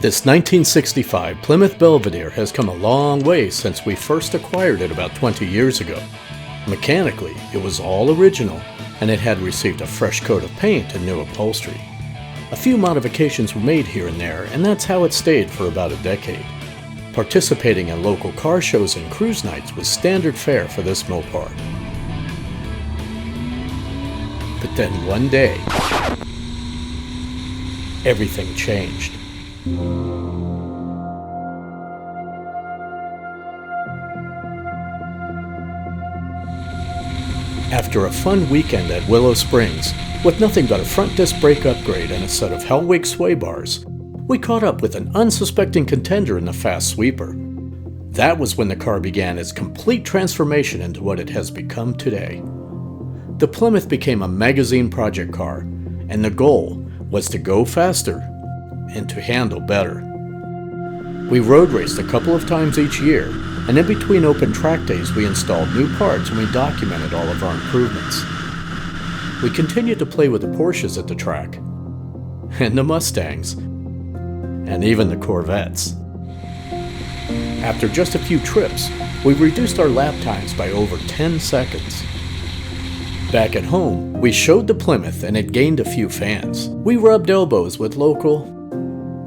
This 1965 Plymouth Belvedere has come a long way since we first acquired it about 20 years ago. Mechanically, it was all original, and it had received a fresh coat of paint and new upholstery. A few modifications were made here and there, and that's how it stayed for about a decade. Participating in local car shows and cruise nights was standard fare for this Mopar. But then one day, everything changed. After a fun weekend at Willow Springs, with nothing but a front disc brake upgrade and a set of Hellvedere sway bars, we caught up with an unsuspecting contender in the fast sweeper. That was when the car began its complete transformation into what it has become today. The Plymouth became a magazine project car, and the goal was to go faster and to handle better. We road raced a couple of times each year, and in between open track days we installed new parts and we documented all of our improvements. We continued to play with the Porsches at the track, and the Mustangs, and even the Corvettes. After just a few trips, we reduced our lap times by over 10 seconds. Back at home, we showed the Plymouth and it gained a few fans. We rubbed elbows with local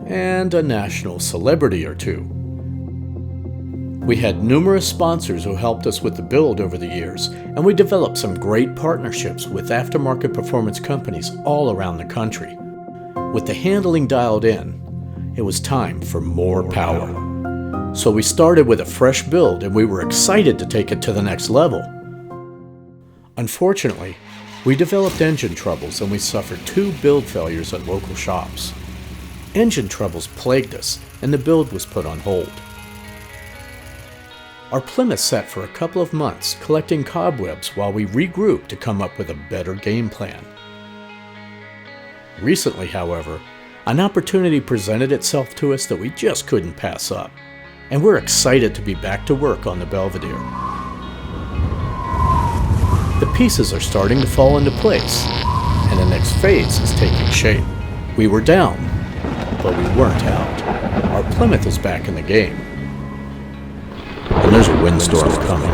and a national celebrity or two. We had numerous sponsors who helped us with the build over the years, and we developed some great partnerships with aftermarket performance companies all around the country. With the handling dialed in, it was time for more power. So we started with a fresh build and we were excited to take it to the next level. Unfortunately, we developed engine troubles and we suffered 2 build failures at local shops. Engine troubles plagued us and the build was put on hold. Our Plymouth sat for a couple of months collecting cobwebs while we regrouped to come up with a better game plan. Recently, however, an opportunity presented itself to us that we just couldn't pass up, and we're excited to be back to work on the Belvedere. The pieces are starting to fall into place, and the next phase is taking shape. We were down, but we weren't out. Our Plymouth is back in the game. And there's a windstorm coming.